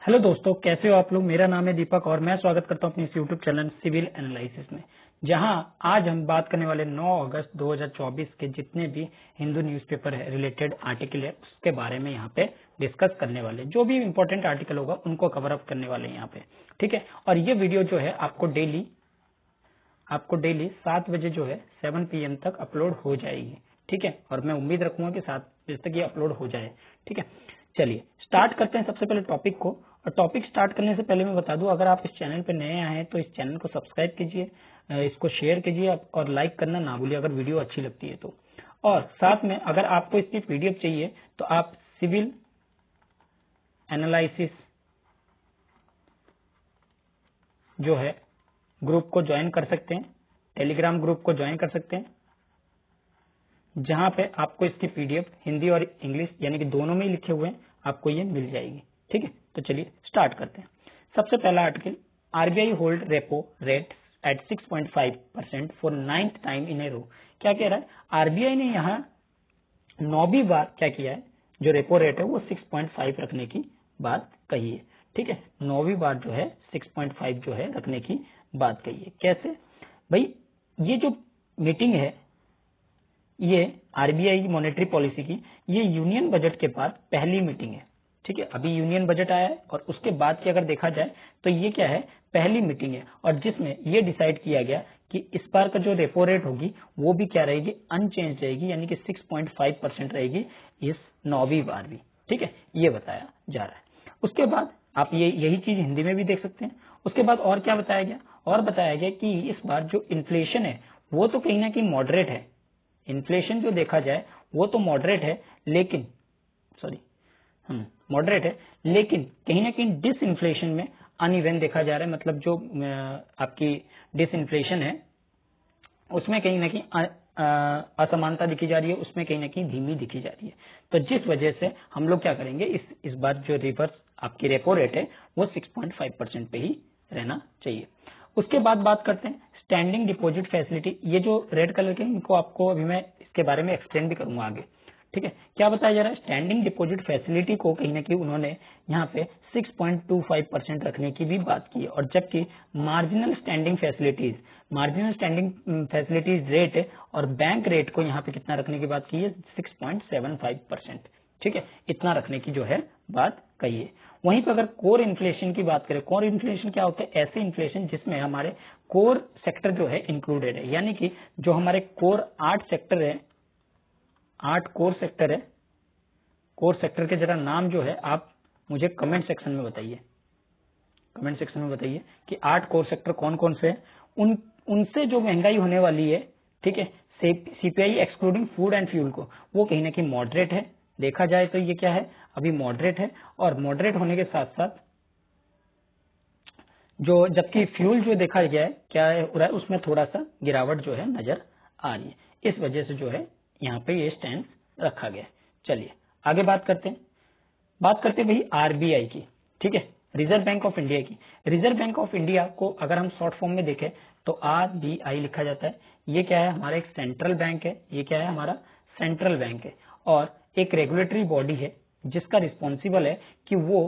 Hello दोस्तों, कैसे हो आप लोग। मेरा नाम है दीपक और मैं स्वागत करता हूं अपने इस यूट्यूब चैनल सिविल एनालिसिस में, जहां आज हम बात करने वाले 9 अगस्त 2024 के जितने भी हिंदू न्यूज़पेपर है रिलेटेड आर्टिकल है उसके बारे में यहाँ पे डिस्कस करने वाले। जो भी इंपॉर्टेंट आर्टिकल होगा उनको कवर अप करने वाले यहाँ पे, ठीक है। और ये वीडियो जो है आपको डेली 7 बजे जो है 7 PM तक अपलोड हो जाएगी, ठीक है। और मैं उम्मीद रखूंगा कि 7 बजे तक ये अपलोड हो जाए, ठीक है। चलिए स्टार्ट करते हैं सबसे पहले टॉपिक को। और टॉपिक स्टार्ट करने से पहले मैं बता दूं, अगर आप इस चैनल पे नए आए हैं तो इस चैनल को सब्सक्राइब कीजिए, इसको शेयर कीजिए और लाइक करना ना भूलिए अगर वीडियो अच्छी लगती है तो। और साथ में अगर आपको इसकी PDF चाहिए तो आप सिविल एनालिसिस जो है ग्रुप को ज्वाइन कर सकते हैं, टेलीग्राम ग्रुप को ज्वाइन कर सकते हैं, जहां पे आपको इसकी PDF हिंदी और इंग्लिश यानी कि दोनों में ही लिखे हुए हैं, आपको ये मिल जाएगी, ठीक है। तो चलिए स्टार्ट करते हैं। सबसे पहला article, RBI hold repo rate at 6.5% for 9th time in a row. क्या कह रहा है, RBI ने यहाँ 9वीं बार क्या किया है, जो रेपो रेट है वो 6.5 रखने की बात कही है, ठीक है। 9वीं बार जो है 6.5 जो है रखने की बात कही है। कैसे भाई, ये जो मीटिंग है ये RBI की मॉनेटरी पॉलिसी की, ये यूनियन बजट के बाद पहली मीटिंग है, ठीक है। अभी यूनियन बजट आया है और उसके बाद की अगर देखा जाए तो ये क्या है, पहली मीटिंग है। और जिसमें ये डिसाइड किया गया कि इस बार का जो रेपो रेट होगी वो भी क्या रहेगी, अनचेंज रहेगी, यानी कि 6.5% रहेगी इस 9वीं बार भी, ठीक है। ये बताया जा रहा है। उसके बाद आप यही चीज हिंदी में भी देख सकते हैं। उसके बाद और क्या बताया गया, और बताया गया कि इस बार जो इन्फ्लेशन है वो तो कहीं ना कहीं मॉडरेट है। इन्फ्लेशन जो देखा जाए वो तो मॉडरेट है, लेकिन मॉडरेट है, लेकिन कहीं ना कहीं डिसइन्फ्लेशन में अनइवन देखा जा रहा है। मतलब जो आपकी डिसइन्फ्लेशन है उसमें कहीं ना कहीं असमानता दिखी जा रही है, उसमें कहीं ना कहीं धीमी दिखी जा रही है। तो जिस वजह से हम लोग क्या करेंगे, इस बार जो रिवर्स आपकी रेपो रेट है वो 6.5% पे ही रहना चाहिए। उसके बाद बात करते हैं स्टैंडिंग डिपॉजिट फैसिलिटी। ये जो रेड कलर के इनको आपको अभी मैं इसके बारे में एक्सप्लेन भी करूंगा आगे, ठीक है। क्या बताया जा रहा है, स्टैंडिंग डिपॉजिट फैसिलिटी को कहीं ना कहीं उन्होंने यहाँ पे 6.25% रखने की भी बात की है। और जबकि मार्जिनल स्टैंडिंग फैसिलिटीज रेट और बैंक रेट को यहाँ पे कितना रखने की बात की है, 6.75%, ठीक है। इतना रखने की जो है बात कही है। वहीं पर अगर कोर इन्फ्लेशन की बात करें, कोर इन्फ्लेशन क्या होता है, ऐसे इन्फ्लेशन जिसमें हमारे कोर सेक्टर जो है इंक्लूडेड है, यानी कि जो हमारे कोर 8 सेक्टर है, 8 कोर सेक्टर है। कोर सेक्टर के जरा नाम जो है आप मुझे कमेंट सेक्शन में बताइए, कि 8 कोर सेक्टर कौन कौन से हैं। उनसे जो महंगाई होने वाली है, ठीक है, CPI excluding food and fuel को, वो कहीं ना कहीं मॉडरेट है। देखा जाए तो ये क्या है, अभी मॉडरेट है। और मॉडरेट होने के साथ साथ जो जबकि फ्यूल जो देखा गया है क्या है हो रहा है, उसमें थोड़ा सा गिरावट जो है नजर आ रही है। इस वजह से जो है यहाँ पे ये स्टैंड रखा गया है। चलिए आगे बात करते हैं भाई RBI की, ठीक है, रिजर्व बैंक ऑफ इंडिया की। रिजर्व बैंक ऑफ इंडिया को अगर हम शॉर्ट फॉर्म में देखें तो RBI लिखा जाता है। ये क्या है, हमारा एक सेंट्रल बैंक है। ये क्या है, हमारा सेंट्रल बैंक है और एक रेगुलेटरी बॉडी है जिसका रिस्पॉन्सिबल है कि वो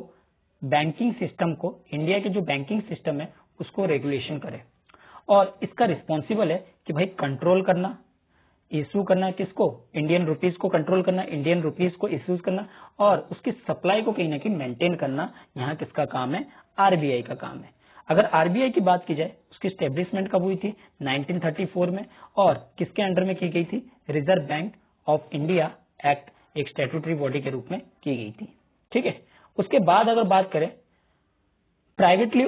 बैंकिंग सिस्टम को, इंडिया के जो बैंकिंग सिस्टम है उसको रेगुलेशन करे। और इसका रिस्पॉन्सिबल है कि भाई कंट्रोल करना, इशू करना, किसको, इंडियन रुपीज को कंट्रोल करना, इंडियन रुपीज को इश्यूज करना और उसकी सप्लाई को कहीं ना कहीं मेंटेन करना। यहाँ किसका काम है, RBI का काम है। अगर RBI की बात की जाए, उसकी स्टेब्लिशमेंट कब हुई थी, 1934 में। और किसके अंडर में की गई थी, reserve bank of India act एक स्टैट्यूटरी बॉडी के रूप में की गई थी, ठीक है। उसके बाद अगर बात करें प्राइवेटली,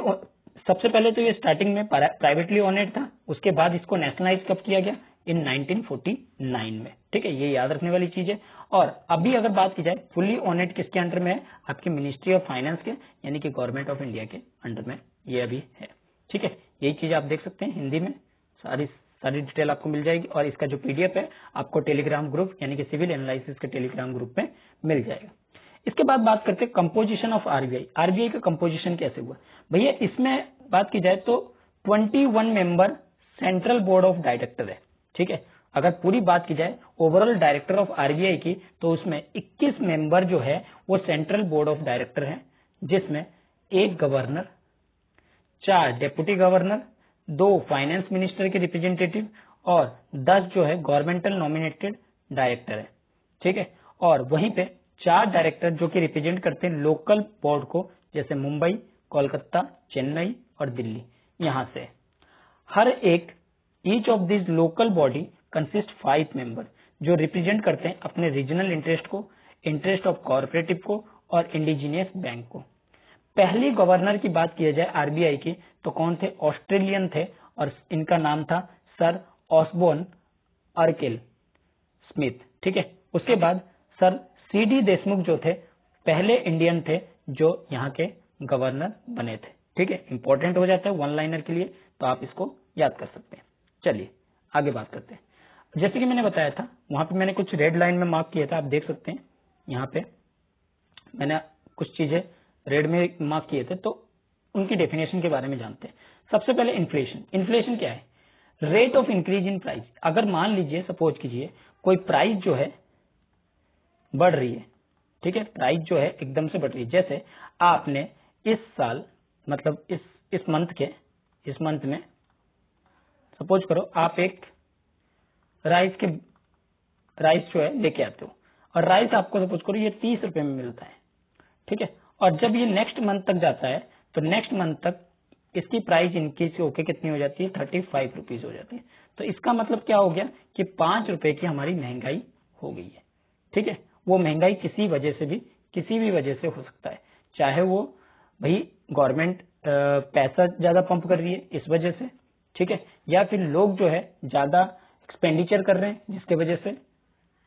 सबसे पहले तो ये स्टार्टिंग में प्राइवेटली ओनेड था। उसके बाद इसको नेशनलाइज कब किया गया, इन 1949 में, ठीक है। ये याद रखने वाली चीज है। और अभी अगर बात की जाए फुल्ली ओनेड किसके अंडर में है, आपकी मिनिस्ट्री ऑफ फाइनेंस के, यानी कि गवर्नमेंट ऑफ इंडिया के अंडर में ये अभी है, ठीक है। यही चीज आप देख सकते हैं हिंदी में, सारी डिटेल आपको मिल जाएगी। और इसका जो PDF है आपको टेलीग्राम ग्रुप यानी कि सिविल एनालिसिस के टेलीग्राम ग्रुप में मिल जाएगा। इसके बाद बात करते हैं कंपोजिशन ऑफ RBI का कंपोजिशन कैसे हुआ। भैया इसमें बात की जाए तो 21 member central board of director है, ठीक है। अगर पूरी बात की जाए ओवरऑल डायरेक्टर ऑफ RBI की, तो उसमें 21 मेंबर जो है वो सेंट्रल बोर्ड ऑफ डायरेक्टर है, जिसमें 1 governor, 4 deputy governor, 2 finance minister के रिप्रेजेंटेटिव और 10 जो है गवर्नमेंटल नॉमिनेटेड डायरेक्टर है। ठीक है, और वहीं पे 4 डायरेक्टर जो कि रिप्रेजेंट करते हैं लोकल बोर्ड को, जैसे मुंबई, कोलकाता, चेन्नई और दिल्ली। यहां से हर एक each of this local body consist 5 member जो रिप्रेजेंट करते हैं अपने रीजनल इंटरेस्ट को, इंटरेस्ट ऑफ कॉर्पोरेटिव को और इंडिजीनियस बैंक को। पहली गवर्नर की बात किया जाए आरबीआई की तो कौन थे? ऑस्ट्रेलियन थे और इनका नाम था सर ऑसबोर्न अर्केल स्मिथ। ठीक है, उसके बाद सर सीडी देशमुख जो थे पहले इंडियन थे जो यहाँ के गवर्नर बने थे। ठीक है, इंपॉर्टेंट हो जाता है वन लाइनर के लिए, तो आप इसको याद कर सकते हैं। चलिए आगे बात करते हैं। जैसे कि मैंने बताया था वहां पे मैंने कुछ रेड लाइन में मार्क किया था, आप देख सकते हैं यहाँ पे मैंने कुछ चीजें रेड में मार्क किए थे, तो उनकी डेफिनेशन के बारे में जानते हैं। सबसे पहले इन्फ्लेशन। इन्फ्लेशन क्या है? Rate of increase in price. अगर मान लीजिए सपोज कीजिए कोई प्राइस जो है बढ़ रही है, ठीक है, प्राइस जो है एकदम से बढ़ रही है। जैसे आपने इस साल मतलब इस मंथ में सपोज करो आप एक राइस जो है लेके आते हो और राइस आपको सपोज करो ये 30 रुपए में मिलता है। ठीक है, और जब ये नेक्स्ट मंथ तक जाता है तो नेक्स्ट मंथ तक इसकी प्राइस इंक्रीज होकर कितनी हो जाती है? 35 रुपीज हो जाती है। तो इसका मतलब क्या हो गया कि 5 रुपए की हमारी महंगाई हो गई है। ठीक है, वो महंगाई किसी भी वजह से हो सकता है, चाहे वो भाई गवर्नमेंट पैसा ज्यादा पंप कर रही है इस वजह से, ठीक है, या फिर लोग जो है ज्यादा एक्सपेंडिचर कर रहे हैं जिसके वजह से,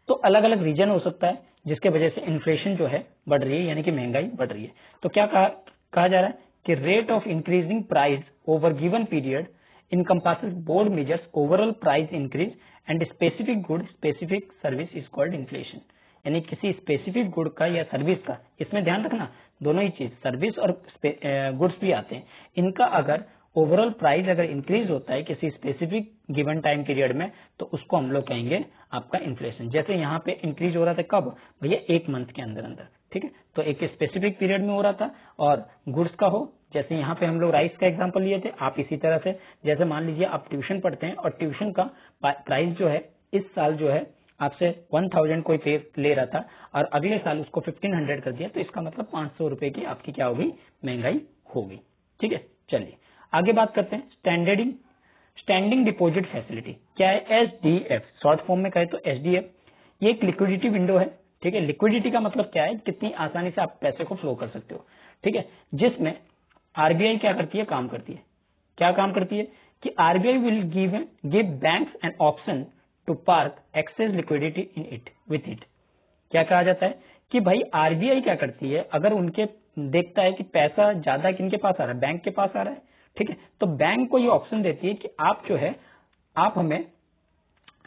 तो अलग अलग रीजन हो सकता है जिसके वजह से इन्फ्लेशन जो है बढ़ रही है, यानी कि महंगाई बढ़ रही है। तो क्या कहा जा रहा है कि rate of increasing price over given period encompasses board measures overall price increase and specific good specific service is called inflation। यानी किसी स्पेसिफिक गुड का या सर्विस का, इसमें ध्यान रखना दोनों ही चीज सर्विस और गुड्स भी आते हैं, इनका अगर ओवरऑल प्राइस अगर इंक्रीज होता है किसी स्पेसिफिक गिवन टाइम पीरियड में तो उसको हम लोग कहेंगे आपका इन्फ्लेशन। जैसे यहाँ पे इंक्रीज हो रहा था कब भैया? 1 मंथ के अंदर अंदर। ठीक है, तो एक स्पेसिफिक पीरियड में हो रहा था। और गुड्स का हो, जैसे यहाँ पे हम लोग राइस का एग्जांपल लिए थे, आप इसी तरह से जैसे मान लीजिए आप ट्यूशन पढ़ते हैं और ट्यूशन का प्राइस जो है इस साल जो है आपसे 1000 कोई पे ले रहा था और अगले साल उसको 1500 कर दिया, तो इसका मतलब 500 रुपए की आपकी क्या होगी? महंगाई होगी। ठीक है, चलिए आगे बात करते हैं। स्टैंडिंग डिपॉजिट फैसिलिटी क्या है? एसडीएफ, शॉर्ट फॉर्म में कहे तो एसडीएफ। ये एक लिक्विडिटी विंडो है। ठीक है, लिक्विडिटी का मतलब क्या है? कितनी आसानी से आप पैसे को फ्लो कर सकते हो। ठीक है, जिसमें आरबीआई क्या करती है? काम करती है। क्या काम करती है कि RBI will give banks an option to park excess liquidity in it with it. क्या कहा जाता है कि भाई आरबीआई क्या करती है, अगर उनके देखता है कि पैसा ज्यादा किनके पास आ रहा है? बैंक के पास आ रहा है। ठीक है, तो बैंक को ये ऑप्शन देती है कि आप जो है आप हमें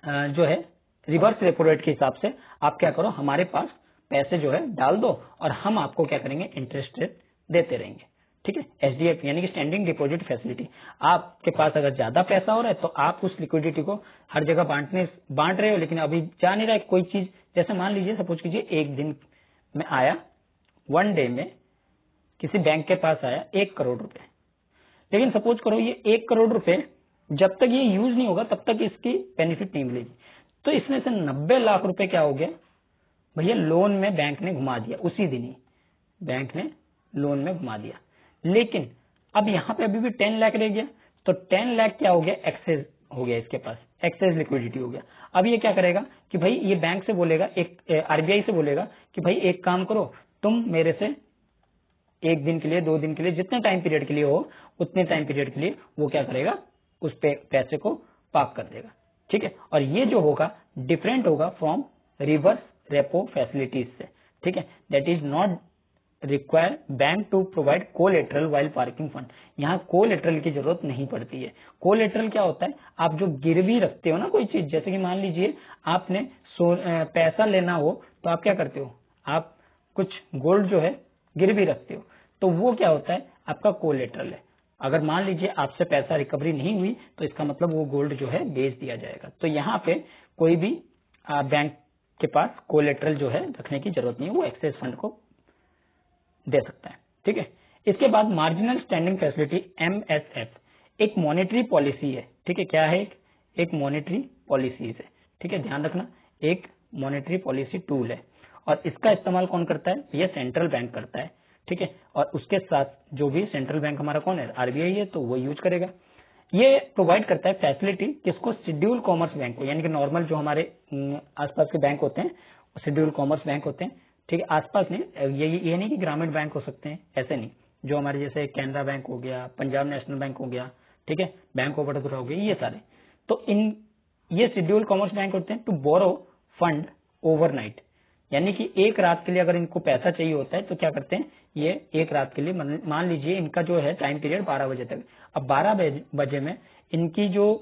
जो है रिवर्स रेपो रेट के हिसाब से आप क्या करो, हमारे पास पैसे जो है डाल दो और हम आपको क्या करेंगे? इंटरेस्ट रेट देते रहेंगे। ठीक है, एसडीएफ यानी कि स्टैंडिंग डिपॉजिट फैसिलिटी। आपके पास अगर ज्यादा पैसा हो रहा है तो आप उस लिक्विडिटी को हर जगह बांट रहे हो, लेकिन अभी जा नहीं रहा है कोई चीज। जैसे मान लीजिए सपोज कीजिए एक दिन में आया, 1 डे में किसी बैंक के पास आया 1 करोड़ रुपए, लेकिन सपोज करो ये 1 करोड़ रुपए जब तक ये यूज नहीं होगा तब तक इसकी बेनिफिट नहीं मिलेगी। तो इसमें से 90 लाख रुपए क्या हो गया भैया? लोन में बैंक ने घुमा दिया, उसी दिन ही बैंक ने लोन में घुमा दिया। लेकिन अब यहाँ पे अभी भी 10 लाख रह गया, तो 10 लाख क्या हो गया? एक्सेस हो गया, इसके पास एक्सेस लिक्विडिटी हो गया। अब ये क्या करेगा कि भाई ये बैंक से बोलेगा, एक आरबीआई से बोलेगा कि भाई एक काम करो, तुम मेरे से 1 दिन के लिए 2 दिन के लिए जितने टाइम पीरियड के लिए हो उतने टाइम पीरियड के लिए वो क्या करेगा? उस पे पैसे को पार्क कर देगा। ठीक है, और ये जो होगा डिफरेंट होगा फ्रॉम रिवर्स रेपो फैसिलिटीज से। ठीक है, that is not require bank to provide collateral while parking fund. यहाँ कोलेटरल की जरूरत नहीं पड़ती है। कोलेटरल क्या होता है? आप जो गिरवी रखते हो ना कोई चीज, जैसे कि मान लीजिए आपने पैसा लेना हो तो आप क्या करते हो? आप कुछ गोल्ड जो है गिरवी रखते हो, तो वो क्या होता है? आपका कोलेटरल है। अगर मान लीजिए आपसे पैसा रिकवरी नहीं हुई तो इसका मतलब वो गोल्ड जो है बेच दिया जाएगा। तो यहाँ पे कोई भी बैंक के पास कोलेटरल जो है रखने की जरूरत नहीं है, वो एक्सेस फंड को दे सकता है। ठीक है, इसके बाद मार्जिनल स्टैंडिंग फैसिलिटी MSF एक मॉनेटरी पॉलिसी है, ठीक है। क्या है? एक मॉनेटरी पॉलिसी है, ठीक है, ध्यान रखना, एक मॉनेटरी पॉलिसी टूल है और इसका इस्तेमाल कौन करता है? ये सेंट्रल बैंक करता है, ठीक है। और उसके साथ जो भी सेंट्रल बैंक हमारा कौन है? RBI है, तो वो यूज करेगा। ये प्रोवाइड करता है फैसिलिटी किसको? शेड्यूल कॉमर्स बैंक को, यानी कि नॉर्मल जो हमारे आसपास के बैंक होते हैं शेड्यूल कॉमर्स बैंक होते हैं, ठीक है। आसपास नहीं, ये नहीं कि ग्रामीण बैंक हो सकते हैं, ऐसे नहीं। जो हमारे जैसे कैनरा बैंक हो गया, पंजाब नेशनल बैंक हो गया, ठीक है, बैंक ऑफ बड़ौदा हो गया, ये सारे, तो ये शेड्यूल कॉमर्स बैंक होते हैं टू बोरो फंड ओवरनाइट, यानी कि एक रात के लिए अगर इनको पैसा चाहिए होता है तो क्या करते हैं? ये एक रात के लिए, मान लीजिए इनका जो है टाइम पीरियड 12 बजे तक। अब 12 बजे में इनकी जो,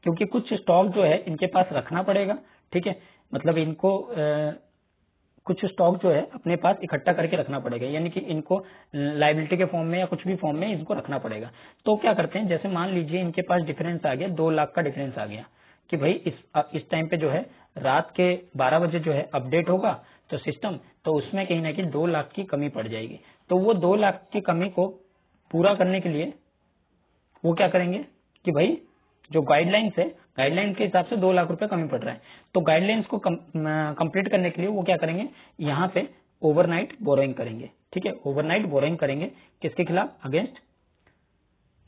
क्योंकि कुछ स्टॉक जो है इनके पास रखना पड़ेगा, ठीक है, मतलब इनको कुछ स्टॉक जो है अपने पास इकट्ठा करके रखना पड़ेगा, यानी कि इनको लाइबिलिटी के फॉर्म में या कुछ भी फॉर्म में इनको रखना पड़ेगा। तो क्या करते हैं? जैसे मान लीजिए इनके पास डिफरेंस आ गया, 2 लाख का डिफरेंस आ गया कि भाई इस टाइम पे जो है रात के 12 बजे जो है अपडेट होगा तो सिस्टम, तो उसमें कहीं ना कहीं 2 लाख की कमी पड़ जाएगी। तो वो 2 लाख की कमी को पूरा करने के लिए वो क्या करेंगे कि भाई जो गाइडलाइंस है, गाइडलाइन के हिसाब से 2 लाख रुपए कमी पड़ रहा है, तो गाइडलाइंस को कंप्लीट करने के लिए वो क्या करेंगे? यहाँ पे ओवरनाइट बोरोइंग करेंगे, ठीक है, ओवरनाइट बोरोइंग करेंगे। किसके खिलाफ? अगेंस्ट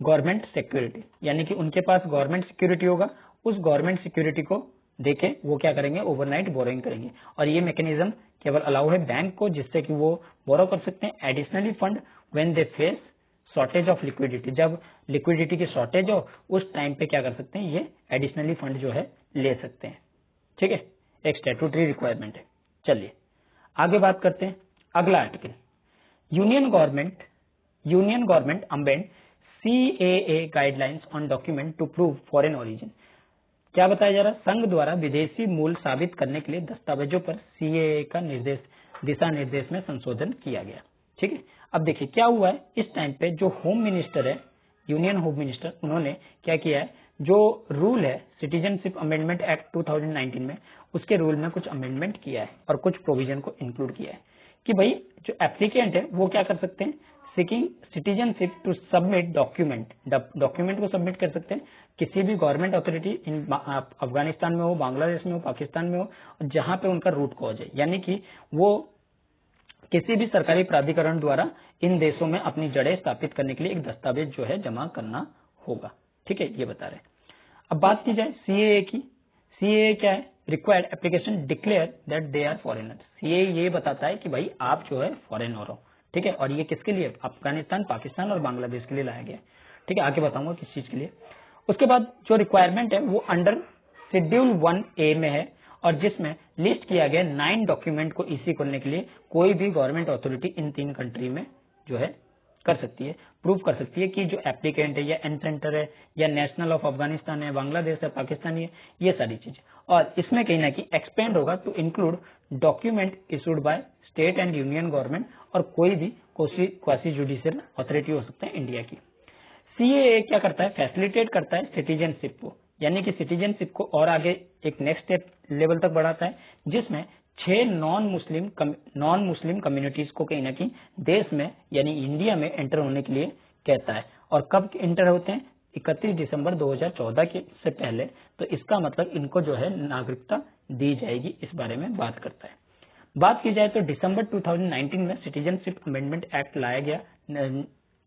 गवर्नमेंट सिक्योरिटी, यानी कि उनके पास गवर्नमेंट सिक्योरिटी होगा, उस गवर्नमेंट सिक्योरिटी को देके वो क्या करेंगे? ओवरनाइट बोरोइंग करेंगे। और ये मैकेनिज्म केवल अलाउ है बैंक को, जिससे कि वो बोरो कर सकते हैं additionally fund when they face shortage of liquidity, जब लिक्विडिटी की शॉर्टेज हो उस टाइम पे क्या कर सकते हैं? ये एडिशनली फंड जो है ले सकते हैं, ठीक है, एक स्टैट्यूटरी रिक्वायरमेंट है। चलिए आगे बात करते हैं। अगला article, union government amend CAA guidelines on document to prove foreign origin. क्या बताया जा रहा है? संघ द्वारा विदेशी मूल साबित करने के लिए दस्तावेजों पर CAA का दिशा निर्देश में संशोधन किया गया, ठीक है। अब देखिए क्या हुआ है, इस टाइम पे जो होम मिनिस्टर है, यूनियन होम मिनिस्टर, उन्होंने क्या किया है? जो रूल है सिटीजनशिप अमेंडमेंट एक्ट 2019 में, उसके रूल में कुछ अमेंडमेंट किया है और कुछ प्रोविजन को इंक्लूड किया है कि भाई जो एप्लीकेंट है वो क्या कर सकते हैं? Seeking citizenship to submit document को सबमिट कर सकते हैं किसी भी गवर्नमेंट अथॉरिटी इन अफगानिस्तान में हो, बांग्लादेश में हो, पाकिस्तान में हो, जहां पे उनका रूट कॉज है, यानी कि वो किसी भी सरकारी प्राधिकरण द्वारा इन देशों में अपनी जड़ें स्थापित करने के लिए एक दस्तावेज जो है जमा करना होगा, ठीक है, ये बता रहे हैं। अब बात की जाए CAA की। CAA क्या है? Required application declare that they are foreigner. CAA ये बताता है कि भाई आप जो है फॉरेनर हो, ठीक है, और ये किसके लिए? अफगानिस्तान, पाकिस्तान और बांग्लादेश के लिए लाया गया, ठीक है, आगे बताऊंगा किस चीज के लिए। उसके बाद जो रिक्वायरमेंट है वो अंडर शेड्यूल 1A में है और जिसमें लिस्ट किया गया 9 डॉक्यूमेंट को इश्यू करने के लिए कोई भी गवर्नमेंट अथॉरिटी इन 3 कंट्री में जो है कर सकती है, प्रूव कर सकती है कि जो एप्लीकेंट है या एनसेंटर है या नेशनल ऑफ अफगानिस्तान है, बांग्लादेश है, पाकिस्तानी है, ये सारी चीजें। और इसमें कहीं ना कहीं एक्सपेंड होगा to include document issued by state and union government और कोई भी क्वासी जुडिशियल अथॉरिटी हो सकता है इंडिया की। CAA क्या करता है? फैसिलिटेट करता है सिटीजनशिप को, यानी कि सिटीजनशिप को और आगे एक नेक्स्ट लेवल तक बढ़ाता है, जिसमें 6 नॉन मुस्लिम कम्युनिटीज को कहीं ना कहीं देश में यानी इंडिया में एंटर होने के लिए कहता है। और कब एंटर होते हैं? 31 दिसंबर 2014 से पहले। तो इसका मतलब इनको जो है नागरिकता दी जाएगी, इस बारे में बात करता है। बात की जाए तो दिसंबर 2019 में सिटीजनशिप अमेंडमेंट एक्ट लाया गया।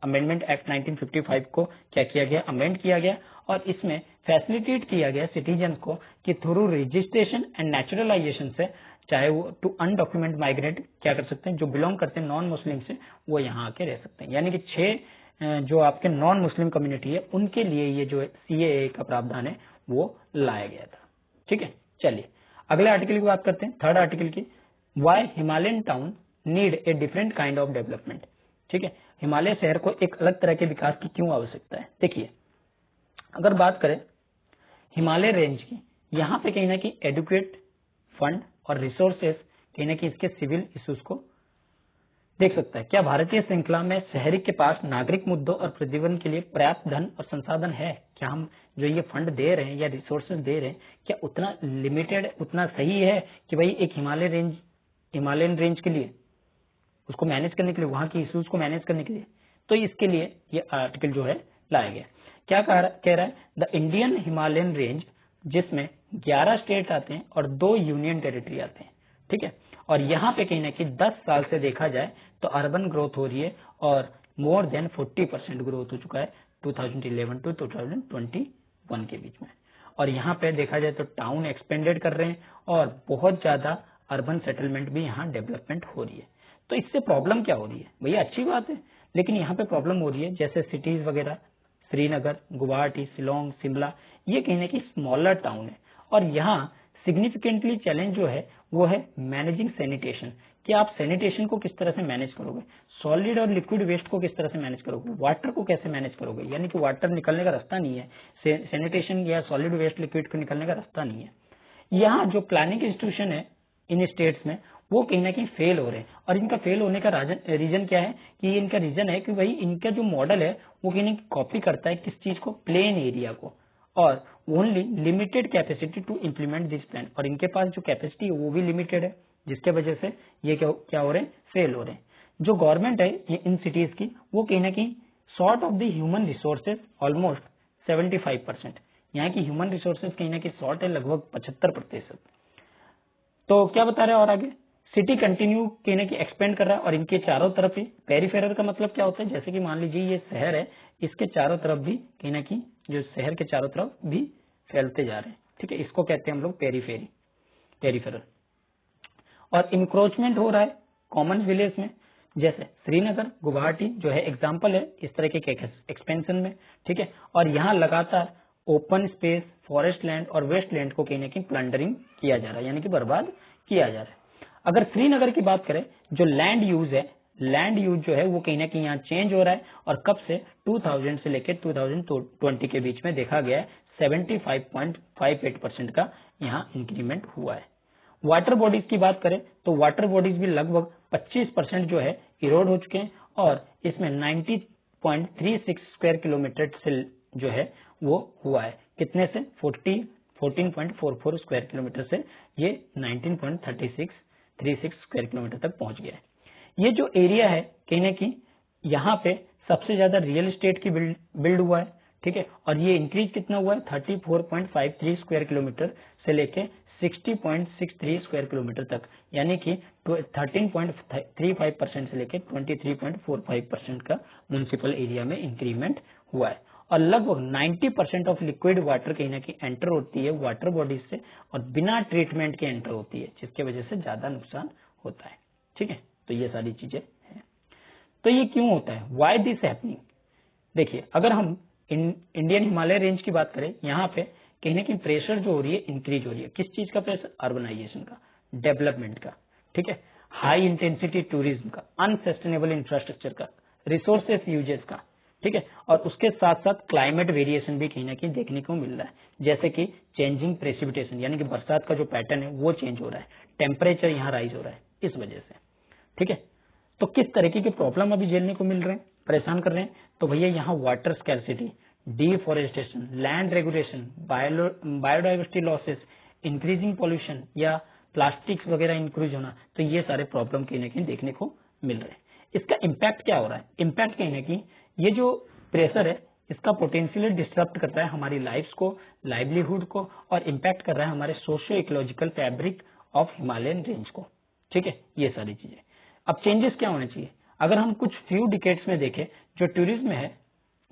अमेंडमेंट एक्ट 1955 को क्या किया गया? अमेंड किया गया और इसमें फैसिलिटेट किया गया सिटीजन को कि थ्रू रजिस्ट्रेशन एंड नेचुरलाइजेशन से, चाहे वो टू अनडॉक्यूमेंट माइग्रेंट क्या कर सकते हैं, जो बिलोंग करते हैं नॉन मुस्लिम से, वो यहाँ आके रह सकते हैं। यानी कि 6 जो आपके नॉन मुस्लिम कम्युनिटी है उनके लिए ये जो CAA का प्रावधान है वो लाया गया था, ठीक है। चलिए अगले आर्टिकल की बात करते हैं, थर्ड आर्टिकल की, why Himalayan town need a different kind of development, ठीक है। हिमालय शहर को एक अलग तरह के विकास की क्यों आवश्यकता है? देखिए अगर बात करें हिमालय रेंज की, यहाँ पे कहीं ना कहीं एडुकेट फंड और रिसोर्सेस कहीं ना कहीं इसके सिविल इश्यूज को देख सकता है। क्या भारतीय श्रृंखला में शहरी के पास नागरिक मुद्दों और प्रतिबंध के लिए पर्याप्त धन और संसाधन है? क्या हम जो ये फंड दे रहे हैं या रिसोर्सेज दे रहे हैं, क्या उतना लिमिटेड, उतना सही है कि भाई एक हिमालयन रेंज के लिए उसको मैनेज करने के लिए, वहां की इश्यूज को मैनेज करने के लिए। तो इसके लिए ये आर्टिकल जो है लाया गया। क्या कह रहा है, द इंडियन हिमालयन रेंज, जिसमें 11 स्टेट आते हैं और 2 यूनियन टेरिटरी आते हैं, ठीक है। और यहाँ पे कहीं ना कहीं 10 साल से देखा जाए तो अर्बन ग्रोथ हो रही है और मोर देन 40% ग्रोथ हो चुका है 2011 टू 2021 के बीच में। और यहाँ पे देखा जाए तो टाउन एक्सपेंडेड कर रहे हैं और बहुत ज्यादा अर्बन सेटलमेंट भी यहाँ डेवलपमेंट हो रही है। तो इससे प्रॉब्लम क्या हो रही है भैया, अच्छी बात है, लेकिन यहाँ पे प्रॉब्लम हो रही है जैसे सिटीज वगैरह, श्रीनगर, गुवाहाटी, शिलोंग, शिमला, ये कहीं ना कहीं स्मॉलर टाउन है और यहाँ सिग्निफिकेंटली चैलेंज जो है वो है मैनेजिंग सैनिटेशन, कि आप सैनिटेशन को किस तरह से मैनेज करोगे, सॉलिड और लिक्विड वेस्ट को किस तरह से मैनेज करोगे, वाटर को कैसे मैनेज करोगे, यानी कि वाटर निकलने का रास्ता नहीं है, सैनिटेशन या सॉलिड वेस्ट लिक्विड को निकलने का रास्ता नहीं है। यहाँ जो प्लानिंग इंस्टीट्यूशन है इन स्टेट्स में वो कहीं ना कहीं फेल हो रहे हैं। और इनका फेल होने का रीजन क्या है, कि इनका रीजन है कि भाई इनका जो मॉडल है वो कहीं ना कहीं कॉपी करता है किस चीज को, प्लेन एरिया को, और only limited capacity to implement this plan, और इनके पास जो कैपेसिटी है वो भी लिमिटेड है, जिसके वजह से ये क्या हो रहे हैं, फेल हो रहे हैं। जो गवर्नमेंट है ये इन सिटीज की, वो कहीं ना कहीं short of the human resources almost 75%, यहाँ की ह्यूमन रिसोर्सेज कहीं ना कहीं शॉर्ट है लगभग 75%। तो क्या बता रहे हैं और आगे, सिटी कंटिन्यू कहीं ना कहीं एक्सपेंड कर रहा है और इनके चारों तरफ ही, पेरिफेरल का मतलब क्या होता है, जैसे कि मान लीजिए ये शहर है, इसके चारों तरफ भी कहीं ना कहीं जो शहर के चारों तरफ भी फैलते जा रहे हैं, ठीक है, इसको कहते हैं हम लोग पेरिफेरल। और इंक्रोचमेंट हो रहा है कॉमन विलेज में, जैसे श्रीनगर, गुवाहाटी जो है एग्जाम्पल है इस तरह के एक्सपेंशन में, ठीक है। और यहाँ लगातार ओपन स्पेस, फॉरेस्ट लैंड और वेस्ट लैंड को कहीं ना कहीं प्लंडरिंग किया जा रहा है, यानी कि बर्बाद किया जा रहा है। अगर श्रीनगर की बात करें, जो लैंड यूज है, लैंड यूज जो है वो कहीं ना कहीं यहाँ चेंज हो रहा है और कब से 2000 से लेकर 2020 के बीच में देखा गया है 75.58% का यहाँ इंक्रीमेंट हुआ है। वाटर बॉडीज की बात करें तो वाटर बॉडीज भी लगभग 25% जो है इरोड हो चुके हैं और इसमें 90.36 स्क्वायर किलोमीटर से जो है वो हुआ है, कितने से 14.44 स्क्वायर किलोमीटर से ये 19.36 स्क्वायर किलोमीटर तक पहुंच गया है। ये जो एरिया है कहीं ना कहीं यहाँ पे सबसे ज्यादा रियल एस्टेट की बिल्ड हुआ है, ठीक है, और ये इंक्रीज कितना हुआ है 34.53 स्क्वायर किलोमीटर से लेके 60.63 स्क्वायर किलोमीटर तक, यानी कि 13.35% से लेकर 23.45% का म्युनिसिपल एरिया में इंक्रीमेंट हुआ है। और लगभग 90% ऑफ लिक्विड वाटर कहीं ना कहीं एंटर होती है वाटर बॉडीज से और बिना ट्रीटमेंट के एंटर होती है, जिसके वजह से ज्यादा नुकसान होता है, ठीक है। तो ये सारी चीजें हैं। तो ये क्यों होता है, वाई दिस हैपनिंग। देखिए, अगर हम इंडियन हिमालय रेंज की बात करें, यहाँ पे कहीं ना कहीं प्रेशर जो हो रही है इंक्रीज हो रही है, किस चीज का प्रेशर, अर्बनाइजेशन का, डेवलपमेंट का, ठीक है, हाई इंटेंसिटी टूरिज्म का, अनसस्टेनेबल इंफ्रास्ट्रक्चर का, रिसोर्सेस यूजेस का, ठीक है, और उसके साथ साथ क्लाइमेट वेरिएशन भी कहीं ना कहीं देखने को मिल रहा है, जैसे कि चेंजिंग प्रेसिपिटेशन, यानी कि बरसात का जो पैटर्न है वो चेंज हो रहा है, टेम्परेचर यहाँ राइज हो रहा है इस वजह से, ठीक है। तो किस तरीके के प्रॉब्लम अभी झेलने को मिल रहे हैं, परेशान कर रहे हैं, तो भैया यहाँ water scarcity, deforestation, land regulation, biodiversity losses, increasing pollution या प्लास्टिक्स वगैरह इंक्रीज होना, तो ये सारे प्रॉब्लम कहीं ना कहीं देखने को मिल रहे हैं। इसका इम्पैक्ट क्या हो रहा है, इम्पैक्ट कहीं ना कहीं ये जो प्रेशर है इसका पोटेंशियली डिस्टर्ब करता है हमारी लाइफ्स को, लाइवलीहुड को, और इम्पैक्ट कर रहा है हमारे socio ecological fabric of Himalayan range को, ठीक है, ये सारी चीजें। अब चेंजेस क्या होने चाहिए, अगर हम कुछ फ्यू डिकेड्स में देखें, जो टूरिज्म है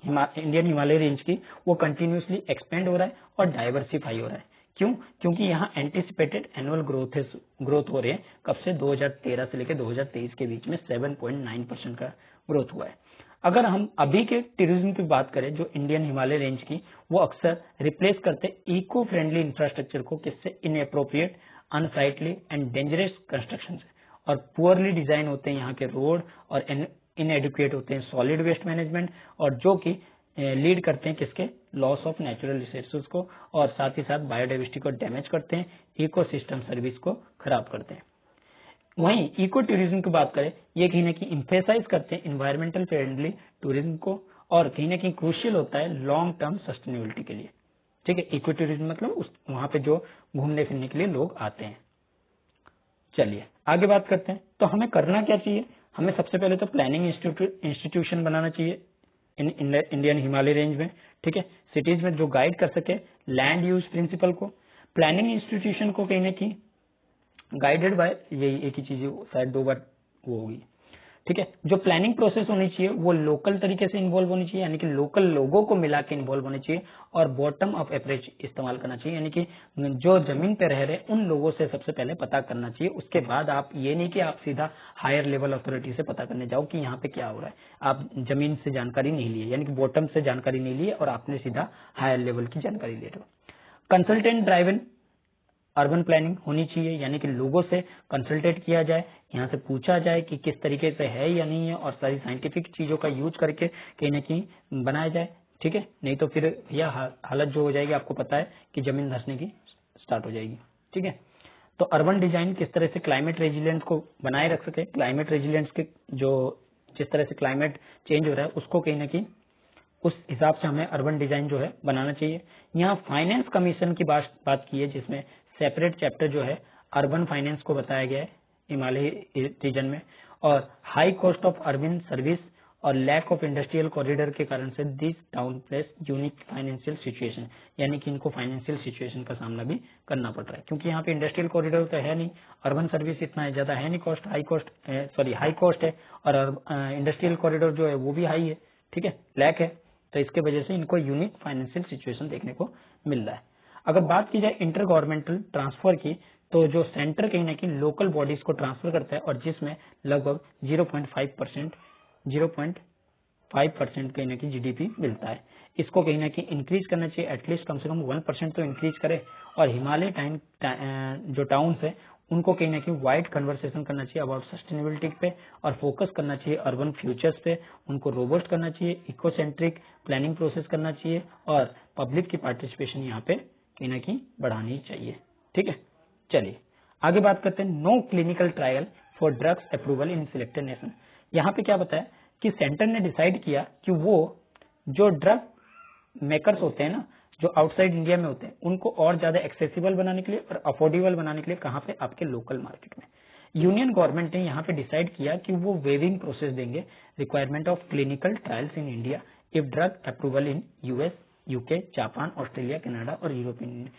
इंडियन हिमालय रेंज की, वो कंटिन्यूसली एक्सपेंड हो रहा है और डाइवर्सिफाई हो रहा है। क्यों, क्योंकि यहाँ एंटिसिपेटेड एनुअल ग्रोथ हो रहे हैं, कब से 2013 से लेकर 2023 के बीच में 7.9% का ग्रोथ हुआ है। अगर हम अभी के टूरिज्म की बात करें जो इंडियन हिमालय रेंज की, वो अक्सर रिप्लेस करते इको फ्रेंडली इंफ्रास्ट्रक्चर को, किससे, इनएप्रोप्रिएट, अनसाइटली एंड डेंजरस कंस्ट्रक्शन से, और पुअरली डिजाइन होते हैं यहाँ के रोड, और इनएडुकेट होते हैं सॉलिड वेस्ट मैनेजमेंट, और जो कि लीड करते हैं किसके, लॉस ऑफ नेचुरल रिसोर्सेज को, और साथ ही साथ बायोडाइवर्सिटी को डैमेज करते हैं, इकोसिस्टम सर्विस को खराब करते हैं। वहीं इको टूरिज्म की बात करें, ये कहीं ना कहीं इम्फेसाइज करते हैं इन्वायरमेंटल फ्रेंडली टूरिज्म को, और कहीं ना कहीं क्रूशियल होता है लॉन्ग टर्म सस्टेनेबिलिटी के लिए, ठीक है। इको टूरिज्म मतलब वहां पे जो घूमने फिरने के लिए लोग आते हैं। चलिए आगे बात करते हैं, तो हमें करना क्या चाहिए, हमें सबसे पहले तो प्लानिंग इंस्टीट्यूशन बनाना चाहिए इंडियन हिमालय रेंज में, ठीक है, सिटीज में जो गाइड कर सके लैंड यूज प्रिंसिपल को। प्लानिंग इंस्टीट्यूशन को कहीं ना कहीं गाइडेड बाय यही एक ही चीज शायद 2 बार वो होगी, ठीक है। जो प्लानिंग प्रोसेस होनी चाहिए वो लोकल तरीके से इन्वॉल्व होनी चाहिए, यानी कि लोकल लोगों को मिला के इन्वॉल्व होनी चाहिए, और बॉटम अप अप्रोच इस्तेमाल करना चाहिए, यानी कि जो जमीन पे रह रहे उन लोगों से सबसे पहले पता करना चाहिए। उसके बाद आप ये नहीं कि आप सीधा हायर लेवल अथॉरिटी से पता करने जाओ कि यहाँ पे क्या हो रहा है, आप जमीन से जानकारी नहीं लिए, यानी कि बॉटम से जानकारी नहीं लिए और आपने सीधा हायर लेवल की जानकारी ले रहे हो। कंसल्टेंट ड्राइवन अर्बन प्लानिंग होनी चाहिए, यानी कि लोगों से कंसल्टेट किया जाए, यहाँ से पूछा जाए कि किस तरीके से है या नहीं है, और सारी साइंटिफिक चीजों का यूज करके कहीं ना कहीं बनाया जाए, ठीक है। नहीं तो फिर यह हालत जो हो जाएगी आपको पता है कि जमीन धंसने की स्टार्ट हो जाएगी, ठीक है। तो अर्बन डिजाइन किस तरह से क्लाइमेट रेजिलियंस को बनाए रख सके, क्लाइमेट रेजिलियंस के जो जिस तरह से क्लाइमेट चेंज हो रहा है उसको कहीं ना कहीं उस हिसाब से हमें अर्बन डिजाइन जो है बनाना चाहिए। यहाँ फाइनेंस कमीशन की बात की है, जिसमें सेपरेट चैप्टर जो है अर्बन फाइनेंस को बताया गया है हिमालय रीजन में, और high cost of urban service और लैक ऑफ इंडस्ट्रियल कॉरिडोर के कारण से this town place unique financial situation, यानी कि इनको फाइनेंशियल सिचुएशन का सामना भी करना पड़ रहा है, क्योंकि यहाँ पे इंडस्ट्रियल कॉरिडोर तो है नहीं, अर्बन सर्विस इतना ज्यादा है नहीं, हाई कॉस्ट है, और इंडस्ट्रियल कॉरिडोर जो है वो भी हाई है, ठीक है, लैक है, तो इसके वजह से इनको यूनिक फाइनेंशियल सिचुएशन देखने को मिल रहा है। अगर बात की जाए इंटर गवर्नमेंटल ट्रांसफर की, तो जो सेंटर कहीं ना कहीं लोकल बॉडीज को ट्रांसफर करता है, और जिसमें लगभग 0.5% कहीं ना कहीं जीडीपी मिलता है, इसको कहीं ना कहीं इंक्रीज करना चाहिए, एटलीस्ट कम से कम 1% तो इंक्रीज करे, और हिमालय जो टाउन्स है उनको कहीं ना कहीं वाइड कन्वर्सेशन करना चाहिए अबाउट सस्टेनेबिलिटी पे, और फोकस करना चाहिए अर्बन फ्यूचर्स पे, उनको रोबस्ट करना चाहिए, इकोसेंट्रिक प्लानिंग प्रोसेस करना चाहिए, और पब्लिक की पार्टिसिपेशन यहाँ पे कहीं ना कहीं बढ़ानी चाहिए, ठीक है। चलिए आगे बात करते हैं। No clinical trial for drugs approval in selected nation. यहाँ पे क्या बताया कि सेंटर ने डिसाइड किया कि वो जो ड्रग मेकर्स होते हैं ना, जो आउटसाइड इंडिया में होते हैं, उनको और ज्यादा एक्सेसिबल बनाने के लिए और अफोर्डेबल बनाने के लिए कहाँ पे, आपके लोकल मार्केट में। यूनियन गवर्नमेंट ने यहाँ पे डिसाइड किया कि वो वेविंग प्रोसेस देंगे requirement of clinical trials in India if drug approval in US, UK, Japan, Australia, Canada और यूरोपियन यूनियन।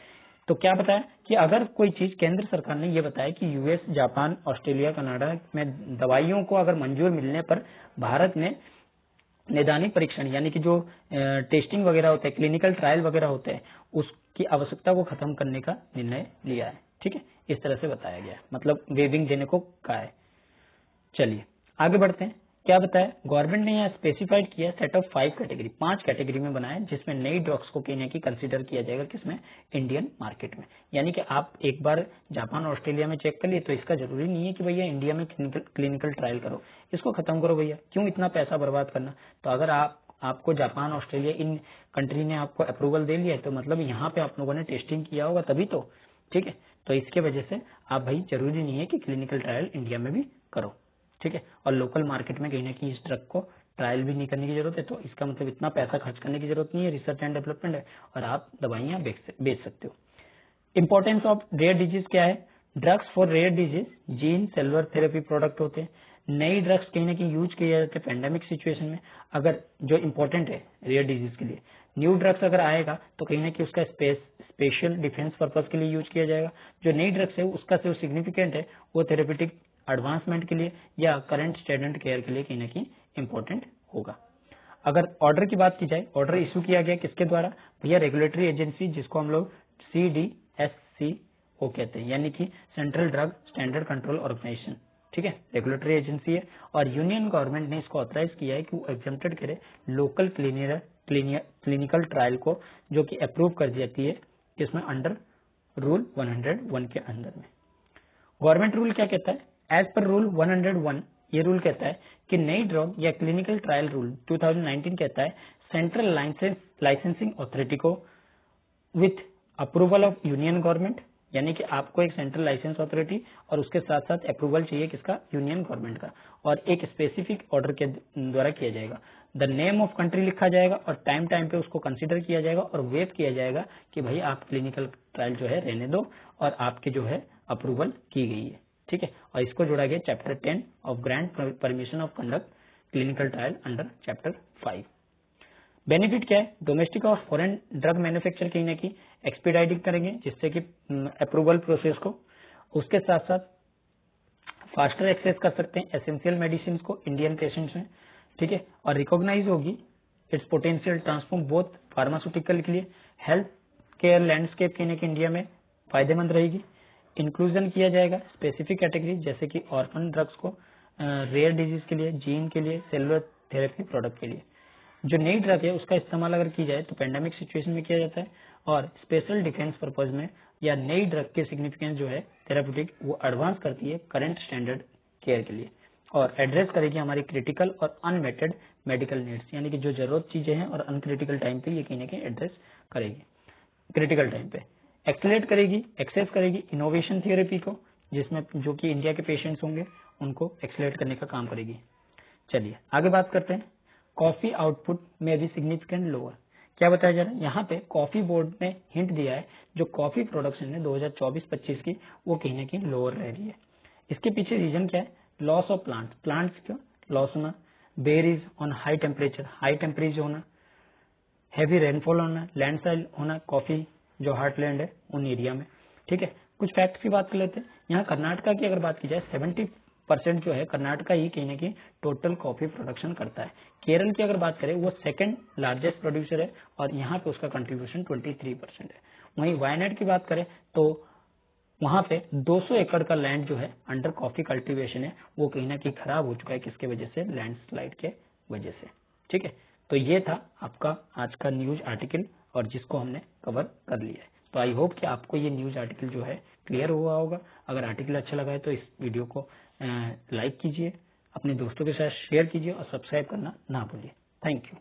तो क्या बताया कि अगर कोई चीज केंद्र सरकार ने ये बताया कि यूएस, जापान, ऑस्ट्रेलिया, कनाडा में दवाइयों को अगर मंजूर मिलने पर भारत ने नैदानिक परीक्षण, यानी कि जो टेस्टिंग वगैरह होता है, क्लिनिकल ट्रायल वगैरह होते हैं, उसकी आवश्यकता को खत्म करने का निर्णय लिया है, ठीक है। इस तरह से बताया गया, मतलब वेविंग देने को कहा है। चलिए आगे बढ़ते हैं। क्या बताया, गवर्नमेंट ने यहाँ स्पेसिफाइड किया सेट ऑफ 5 कैटेगरी, 5 कैटेगरी में बनाया, जिसमें नई ड्रग्स को कहीं ना कहीं कंसिडर किया जाएगा, किसमें, इंडियन मार्केट में। यानी कि आप एक बार जापान, ऑस्ट्रेलिया में चेक कर लिए तो इसका जरूरी नहीं है कि भैया इंडिया में क्लिनिकल ट्रायल करो, इसको खत्म करो भैया, क्यों इतना पैसा बर्बाद करना। तो अगर आपको जापान, ऑस्ट्रेलिया इन कंट्री ने आपको अप्रूवल दे लिया है, तो मतलब यहाँ पे आप लोगों ने टेस्टिंग किया होगा तभी तो, ठीक है। तो इसके वजह से आप भाई जरूरी नहीं है कि क्लिनिकल ट्रायल इंडिया में भी करो, ठीक है। और लोकल मार्केट में कहीं ना कहीं इस ड्रग को ट्रायल भी नहीं करने की जरूरत है, तो इसका मतलब इतना पैसा खर्च करने की जरूरत नहीं है, रिसर्च एंड डेवलपमेंट है, और आप दवाइयां बेच सकते हो। इंपॉर्टेंस ऑफ रेयर डिजीज क्या है, drugs for rare disease gene cellular therapy product होते हैं। नई ड्रग्स कहीं ना कहीं यूज किए जाते हैं पेंडेमिक सिचुएशन में, अगर जो इंपॉर्टेंट है रेयर डिजीज के लिए। न्यू ड्रग्स अगर आएगा तो कहीं ना कहीं उसका स्पेशल डिफेंस पर्पज के लिए यूज किया जाएगा। जो नई ड्रग्स है उसका जो सिग्निफिकेंट है वो थेरेपेटिक एडवांसमेंट के लिए या करंट स्टैंडर्ड केयर के लिए कहीं ना कहीं इंपॉर्टेंट होगा। अगर ऑर्डर की बात की जाए, ऑर्डर इशू किया गया किसके द्वारा, भैया रेगुलेटरी एजेंसी, जिसको हम लोग CDSCO कहते हैं, यानी कि central drug standard control organisation, ठीक है, रेगुलेटरी एजेंसी है। और यूनियन गवर्नमेंट ने इसको ऑथराइज किया है कि वो एग्जेम्प्टेड करे लोकल क्लिनिकल ट्रायल को, जो कि अप्रूव कर दी जाती है इसमें अंडर रूल 101 के अंदर में। गवर्नमेंट रूल क्या कहता है, एज पर रूल 101 ये रूल कहता है कि नई ड्रग या क्लिनिकल ट्रायल रूल 2019 कहता है सेंट्रल लाइसेंसिंग अथॉरिटी को with approval of union government, यानी कि आपको एक सेंट्रल लाइसेंस अथॉरिटी और उसके साथ साथ अप्रूवल चाहिए किसका, यूनियन गवर्नमेंट का, और एक स्पेसिफिक ऑर्डर के द्वारा किया जाएगा। द नेम ऑफ कंट्री लिखा जाएगा और टाइम पे उसको कंसिडर किया जाएगा और वेव किया जाएगा कि भाई आप क्लिनिकल ट्रायल जो है रहने दो और आपके जो है अप्रूवल की गई है, ठीक है, और इसको जोड़ा गया chapter 10 of grant permission of conduct clinical trial under chapter 5। Benefit क्या है, डोमेस्टिक और फॉरेन ड्रग मैन्युफैक्चर कहीं ना कहीं एक्सपीडाइटिंग करेंगे जिससे कि अप्रूवल प्रोसेस को, उसके साथ साथ फास्टर एक्सेस कर सकते हैं एसेंशियल मेडिसिन को इंडियन पेशेंट्स में, ठीक है, और रिकॉग्नाइज होगी it's potential transform both pharmaceutical के लिए हेल्थ केयर लैंडस्केप कहने की इंडिया में फायदेमंद रहेगी। इंक्लूजन किया जाएगा स्पेसिफिक कैटेगरी जैसे कि ऑर्फन ड्रग्स को, रेयर डिजीज के लिए, जीन के लिए, सेलुलर थेरेपी प्रोडक्ट के लिए। जो नई ड्रग है उसका इस्तेमाल अगर की जाए तो पेंडेमिक सिचुएशन में किया जाता है, और स्पेशल डिफेंस पर्पज में या नई ड्रग के सिग्निफिकेंस जो है थेराप्यूटिक वो एडवांस करती है करंट स्टैंडर्ड केयर के लिए, और एड्रेस करेगी हमारी क्रिटिकल और अनमेटेड मेडिकल नीड्स, यानी कि जो जरूरत चीजें हैं और अनक्रिटिकल टाइम पे ये कहीं ना कहीं एड्रेस करेगी, क्रिटिकल टाइम पे एक्सेलेरेट करेगी, एक्सेस करेगी इनोवेशन थेरेपी को, जिसमें जो कि इंडिया के पेशेंट्स होंगे उनको एक्सेलेरेट करने का काम करेगी। चलिए आगे बात करते हैं। कॉफी आउटपुट में भी सिग्निफिकेंट लोअर, क्या बताया जा रहा है यहाँ पे, कॉफी बोर्ड ने हिंट दिया है जो कॉफी प्रोडक्शन है 2024-25 की वो कहीं ना कहीं लोअर रह रही है। इसके पीछे रीजन क्या है, लॉस ऑफ प्लांट्स का लॉस होना, बेरीज ऑन हाई टेम्परेचर होना, हैवी रेनफॉल होना, लैंडस्लाइड होना कॉफी जो हार्टलैंड है उन एरिया में, ठीक है। कुछ फैक्ट्स की बात कर लेते हैं। यहाँ कर्नाटका की अगर बात की जाए 70% जो है कर्नाटका ही कहीं ना कहीं टोटल कॉफी प्रोडक्शन करता है। केरल की अगर बात करें वो सेकंड लार्जेस्ट प्रोड्यूसर है और यहाँ पे उसका कंट्रीब्यूशन 23% है। वहीं वायनाड की बात करें तो वहां पे 200 एकड़ का लैंड जो है अंडर कॉफी कल्टीवेशन है, वो कहीं ना कहीं खराब हो चुका है, किसके वजह से, लैंडस्लाइड के वजह से, ठीक है। तो ये था आपका आज का न्यूज आर्टिकल और जिसको हमने कवर कर लिया है। तो आई होप कि आपको ये न्यूज आर्टिकल जो है क्लियर हुआ होगा। अगर आर्टिकल अच्छा लगा है तो इस वीडियो को लाइक कीजिए, अपने दोस्तों के साथ शेयर कीजिए और सब्सक्राइब करना ना भूलिए। Thank you.